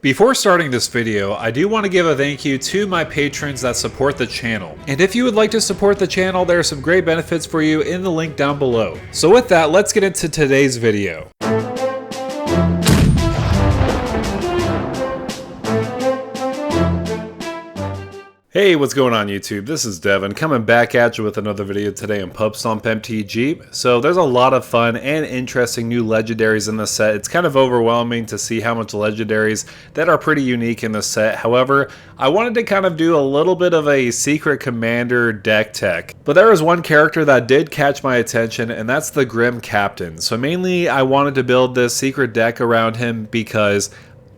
Before starting this video, I do want to give a thank you to my patrons that support the channel. And if you would like to support the channel, there are some great benefits for you in the link down below. So with that, let's get into today's video. Hey, what's going on YouTube? This is Devin coming back at you with another video today on Pub Stomp MTG. So there's a lot of fun and interesting new legendaries in this set. It's kind of overwhelming to see how much legendaries that are pretty unique in this set. However, I wanted to kind of do a little bit of a secret commander deck tech. But there was one character that did catch my attention, and that's the Grim Captain. So mainly I wanted to build this secret deck around him because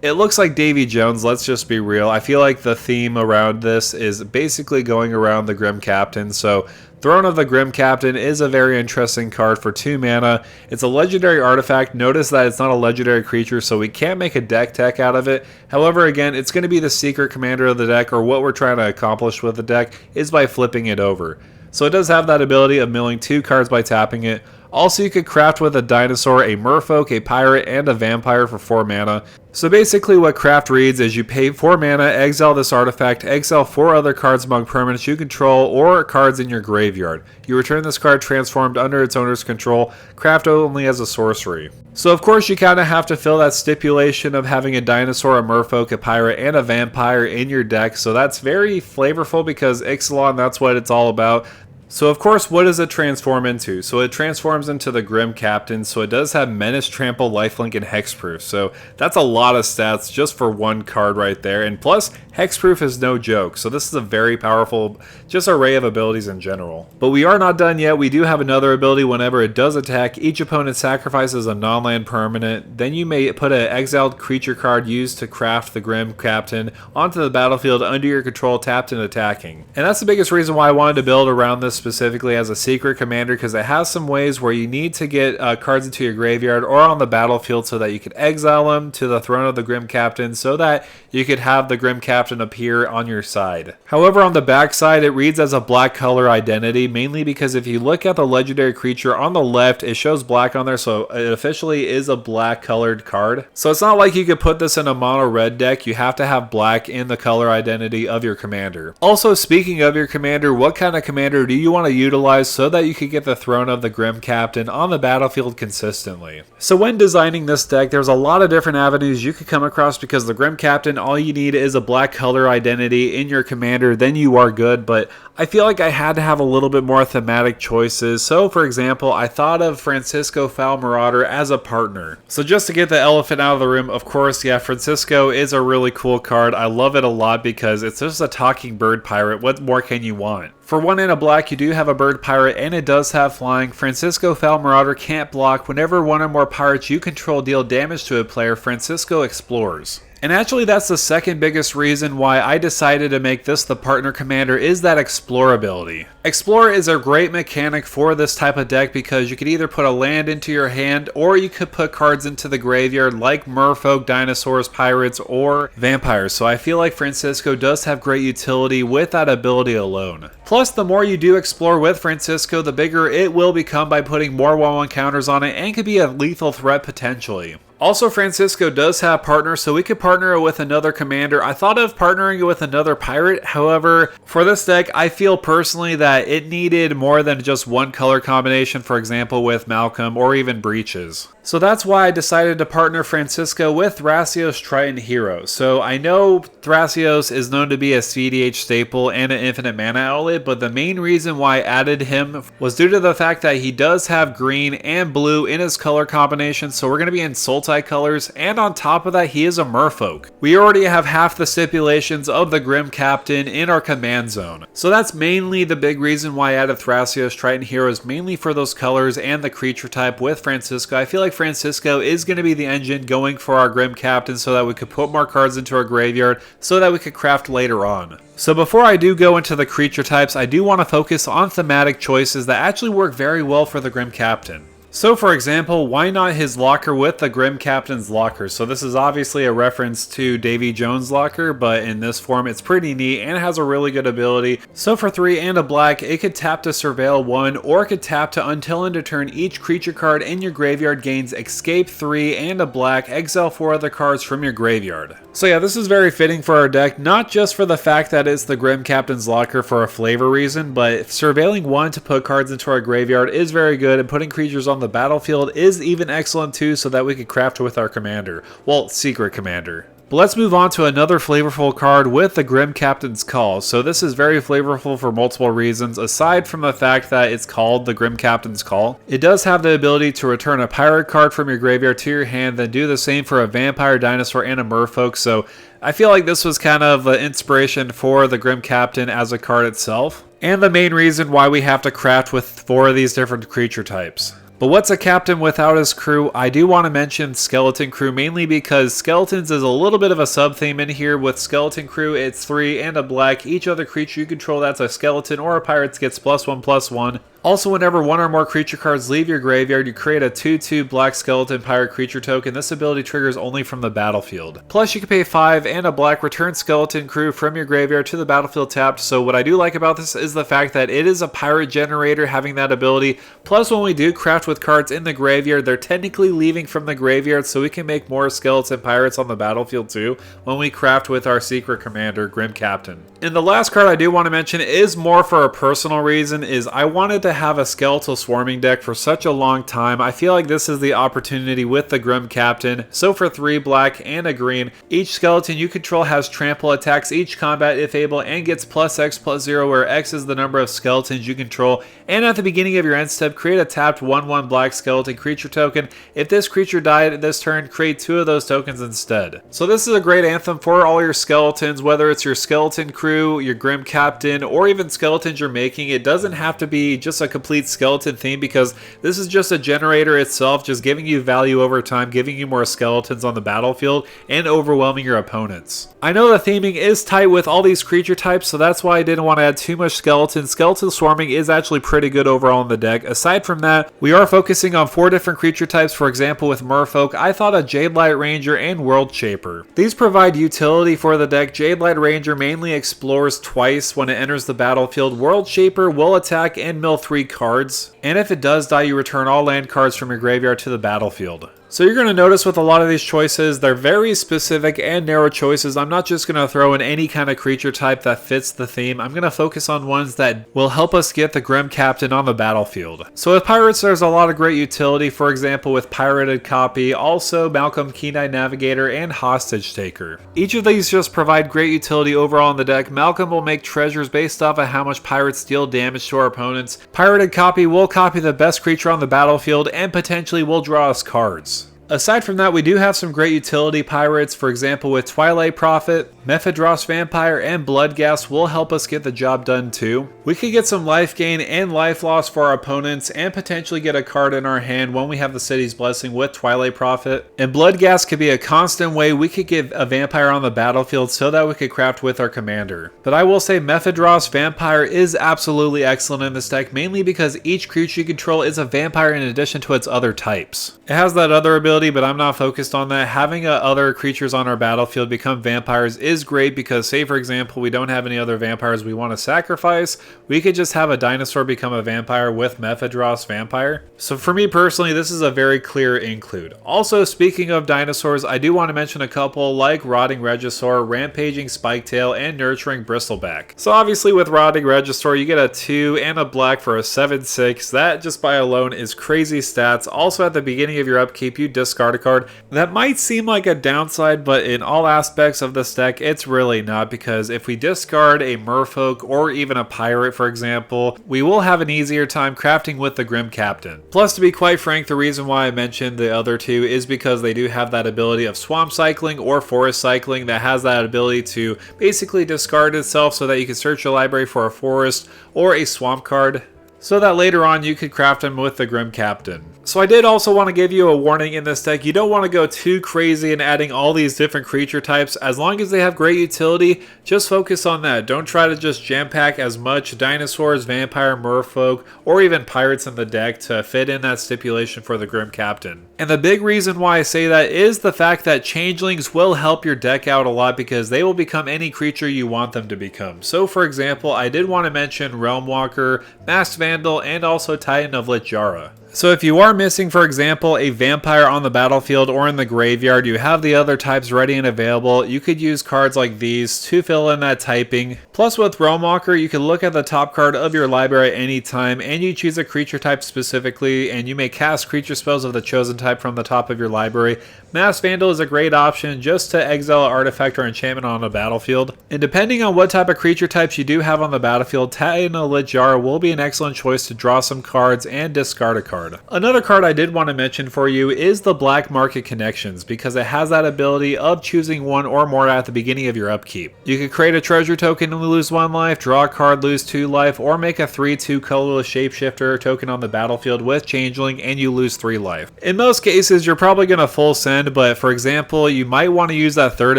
it looks like Davy Jones, let's just be real. I feel like the theme around this is basically going around the Grim Captain. So Throne of the Grim Captain is a very interesting card for 2 mana. It's a legendary artifact. Notice that it's not a legendary creature, so we can't make a deck tech out of it. However, again, it's going to be the secret commander of the deck, or what we're trying to accomplish with the deck is by flipping it over. So it does have that ability of milling 2 cards by tapping it. Also, you could craft with a dinosaur, a merfolk, a pirate, and a vampire for 4 mana. So basically what craft reads is you pay 4 mana, exile this artifact, exile 4 other cards among permanents you control or cards in your graveyard. You return this card transformed under its owner's control, craft only as a sorcery. So of course you kind of have to fill that stipulation of having a dinosaur, a merfolk, a pirate, and a vampire in your deck. So that's very flavorful because Ixalan, that's what it's all about. So of course, what does it transform into? So it transforms into the Grim Captain, so it does have Menace, Trample, Lifelink, and Hexproof. So that's a lot of stats just for one card right there. And plus, Hexproof is no joke. So this is a very powerful just array of abilities in general. But we are not done yet. We do have another ability. Whenever it does attack, each opponent sacrifices a non-land permanent. Then you may put an exiled creature card used to craft the Grim Captain onto the battlefield under your control, tapped and attacking. And that's the biggest reason why I wanted to build around this specifically as a secret commander, because it has some ways where you need to get cards into your graveyard or on the battlefield so that you could exile them to the Throne of the Grim Captain so that you could have the Grim Captain appear on your side. However, on the back side, it reads as a black color identity, mainly because if you look at the legendary creature on the left, it shows black on there, so it officially is a black colored card. So it's not like you could put this in a mono red deck. You have to have black in the color identity of your commander. Also, speaking of your commander, what kind of commander do you want to utilize so that you could get the Throne of the Grim Captain on the battlefield consistently? So when designing this deck, there's a lot of different avenues you could come across, because the Grim Captain, all you need is a black color identity in your commander, then you are good. But I feel like I had to have a little bit more thematic choices. So for example, I thought of Francisco Foul Marauder as a partner. So just to get the elephant out of the room, of course, yeah, Francisco is a really cool card. I love it a lot because it's just a talking bird pirate. What more can you want? For 1 and a black, you do have a bird pirate, and it does have flying. Francisco Foul Marauder can't block. Whenever 1 or more pirates you control deal damage to a player, Francisco explores. And actually, that's the second biggest reason why I decided to make this the partner commander, is that explore ability. Explore is a great mechanic for this type of deck because you could either put a land into your hand or you could put cards into the graveyard like merfolk, dinosaurs, pirates, or vampires. So I feel like Francisco does have great utility with that ability alone. Plus, the more you do explore with Francisco, the bigger it will become by putting more 1/1 counters on it, and could be a lethal threat potentially. Also, Francisco does have partner, so we could partner it with another commander. I thought of partnering it with another pirate. However, for this deck, I feel personally that it needed more than just one color combination, for example, with Malcolm or even Breaches. So that's why I decided to partner Francisco with Thrasios Triton Hero. So I know Thrasios is known to be a CDH staple and an infinite mana outlet, but the main reason why I added him was due to the fact that he does have green and blue in his color combination, so we're going to be in Sultai colors, and on top of that, he is a merfolk. We already have half the stipulations of the Grim Captain in our command zone. So that's mainly the big reason why I added Thrasios Triton Hero, is mainly for those colors and the creature type with Francisco. I feel like Francisco is going to be the engine going for our Grim Captain so that we could put more cards into our graveyard so that we could craft later on. So before I do go into the creature types, I do want to focus on thematic choices that actually work very well for the Grim Captain. So for example, why not his locker with the Grim Captain's locker? So this is obviously a reference to Davy Jones' locker, but in this form it's pretty neat and has a really good ability. So for 3 and a black, it could tap to surveil 1, or it could tap to until end of turn each creature card in your graveyard gains escape 3 and a black, exile 4 other cards from your graveyard. So yeah, this is very fitting for our deck, not just for the fact that it's the Grim Captain's locker for a flavor reason, but surveilling 1 to put cards into our graveyard is very good, and putting creatures on the battlefield is even excellent too, so that we could craft with our commander. Well, secret commander. But let's move on to another flavorful card with the Grim Captain's Call. So this is very flavorful for multiple reasons, aside from the fact that it's called the Grim Captain's Call. It does have the ability to return a pirate card from your graveyard to your hand, then do the same for a vampire, dinosaur, and a merfolk. So I feel like this was kind of the inspiration for the Grim Captain as a card itself, and the main reason why we have to craft with 4 of these different creature types. But what's a captain without his crew? I do want to mention Skeleton Crew, mainly because Skeletons is a little bit of a sub-theme in here. With Skeleton Crew, it's 3 and a black. Each other creature you control that's a skeleton or a pirate gets +1/+1. Also, whenever 1 or more creature cards leave your graveyard, you create a 2/2 black skeleton pirate creature token. This ability triggers only from the battlefield. Plus, you can pay 5 and a black, return Skeleton Crew from your graveyard to the battlefield tapped. So what I do like about this is the fact that it is a pirate generator having that ability. Plus, when we do craft with cards in the graveyard, they're technically leaving from the graveyard, so we can make more skeleton pirates on the battlefield too when we craft with our secret commander, Grim Captain. And the last card I do want to mention is more for a personal reason, is I wanted to have a skeletal swarming deck for such a long time. I feel like this is the opportunity with the Grim Captain. So for 3 black and a green, each skeleton you control has trample, attacks each combat if able, and gets +X/+0, where X is the number of skeletons you control. And at the beginning of your end step, create a tapped 1/1 black skeleton creature token. If this creature died this turn, create 2 of those tokens instead. So this is a great anthem for all your skeletons, whether it's your skeleton crew, your Grim Captain, or even skeletons you're making. It doesn't have to be just a complete skeleton theme, because this is just a generator itself, just giving you value over time, giving you more skeletons on the battlefield, and overwhelming your opponents. I know the theming is tight with all these creature types, so that's why I didn't want to add too much skeletons. Skeletal swarming is actually pretty good overall in the deck. Aside from that, we are focusing on 4 different creature types. For example, with Merfolk, I thought a Jade Light Ranger and World Shaper. These provide utility for the deck. Jade Light Ranger mainly explores twice when it enters the battlefield. World Shaper will attack and mill 3 cards, and if it does die, you return all land cards from your graveyard to the battlefield. So you're going to notice with a lot of these choices, they're very specific and narrow choices. I'm not just going to throw in any kind of creature type that fits the theme. I'm going to focus on ones that will help us get the Grim Captain on the battlefield. So with pirates, there's a lot of great utility. For example, with Pirated Copy, also Malcolm Keen-Eyed Navigator, and Hostage Taker. Each of these just provide great utility overall in the deck. Malcolm will make treasures based off of how much pirates deal damage to our opponents. Pirated Copy will copy the best creature on the battlefield and potentially will draw us cards. Aside from that, we do have some great utility pirates. For example, with Twilight Prophet, Mephidros Vampire, and Bloodghast will help us get the job done too. We could get some life gain and life loss for our opponents, and potentially get a card in our hand when we have the City's Blessing with Twilight Prophet. And Bloodghast could be a constant way we could get a vampire on the battlefield so that we could craft with our commander. But I will say Mephidros Vampire is absolutely excellent in this deck, mainly because each creature you control is a vampire in addition to its other types. It has that other ability, but I'm not focused on that. Having other creatures on our battlefield become vampires is great, because say for example we don't have any other vampires we want to sacrifice, we could just have a dinosaur become a vampire with Mephidros Vampire. So for me personally, this is a very clear include. Also, speaking of dinosaurs, I do want to mention a couple like Rotting Regisaur, Rampaging Spiketail, and Nurturing Bristleback. So obviously with Rotting Regisaur, you get a 2 and a black for a 7/6. That just by alone is crazy stats. Also at the beginning of your upkeep, you discard a card. That might seem like a downside, but in all aspects of this deck, it's really not, because if we discard a Merfolk or even a pirate, for example, we will have an easier time crafting with the Grim Captain. Plus, to be quite frank, the reason why I mentioned the other 2 is because they do have that ability of Swamp Cycling or Forest Cycling that has that ability to basically discard itself so that you can search your library for a forest or a swamp card. so that later on you could craft them with the Grim Captain. So I did also want to give you a warning in this deck. You don't want to go too crazy in adding all these different creature types. As long as they have great utility, just focus on that. Don't try to just jam pack as much dinosaurs, vampire, merfolk, or even pirates in the deck to fit in that stipulation for the Grim Captain. And the big reason why I say that is the fact that Changelings will help your deck out a lot because they will become any creature you want them to become. So for example, I did want to mention Realm Walker, Masked Vandal, and also Titan of Littjara. So if you are missing, for example, a vampire on the battlefield or in the graveyard, you have the other types ready and available. You could use cards like these to fill in that typing. Plus with Realm Walker, you can look at the top card of your library at any time and you choose a creature type specifically and you may cast creature spells of the chosen type from the top of your library. Masked Vandal is a great option just to exile an artifact or enchantment on a battlefield. And depending on what type of creature types you do have on the battlefield, Titan of Littjara will be an excellent choice to draw some cards and discard a card. Another card I did want to mention for you is the Black Market Connections because it has that ability of choosing one or more at the beginning of your upkeep. You could create a treasure token and lose 1 life, draw a card, lose 2 life, or make a 3/2 colorless shapeshifter token on the battlefield with Changeling and you lose 3 life. In most cases, you're probably going to full send, but for example, you might want to use that third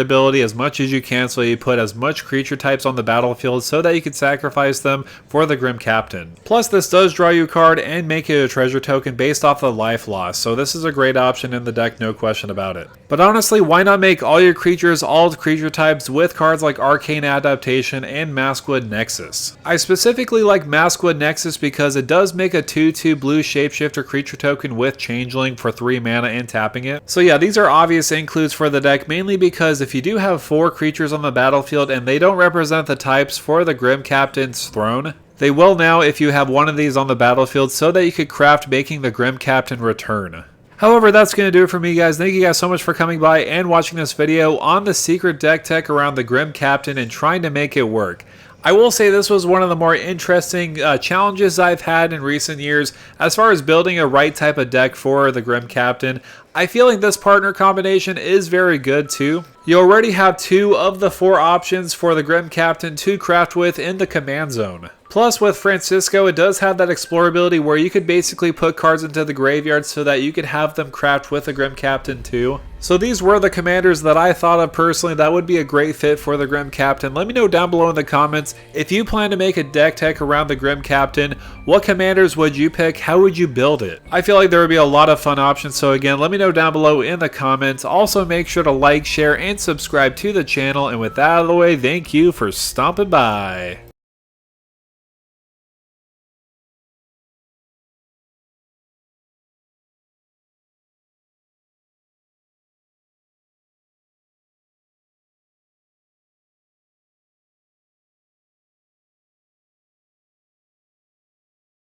ability as much as you can so you put as much creature types on the battlefield so that you can sacrifice them for the Grim Captain. Plus, this does draw you a card and make it a treasure token based off the life loss, so this is a great option in the deck, no question about it. But honestly, why not make all your creatures all creature types with cards like Arcane Adaptation and Maskwood Nexus? I specifically like Maskwood Nexus because it does make a 2/2 blue shapeshifter creature token with Changeling for 3 mana and tapping it. So yeah, these are obvious includes for the deck, mainly because if you do have 4 creatures on the battlefield and they don't represent the types for the Grim Captain's throne, they will now if you have one of these on the battlefield so that you could craft making the Grim Captain return. However, that's going to do it for me, guys. Thank you guys so much for coming by and watching this video on the secret deck tech around the Grim Captain and trying to make it work. I will say this was one of the more interesting challenges I've had in recent years as far as building a right type of deck for the Grim Captain. I feel like this partner combination is very good too. You already have 2 of the 4 options for the Grim Captain to craft with in the command zone. Plus with Francisco, it does have that explorability where you could basically put cards into the graveyard so that you could have them craft with the Grim Captain too. So these were the commanders that I thought of personally that would be a great fit for the Grim Captain. Let me know down below in the comments if you plan to make a deck tech around the Grim Captain. What commanders would you pick? How would you build it? I feel like there would be a lot of fun options, so again, let me know down below in the comments. Also make sure to like, share, and subscribe to the channel. And with that out of the way, thank you for stopping by.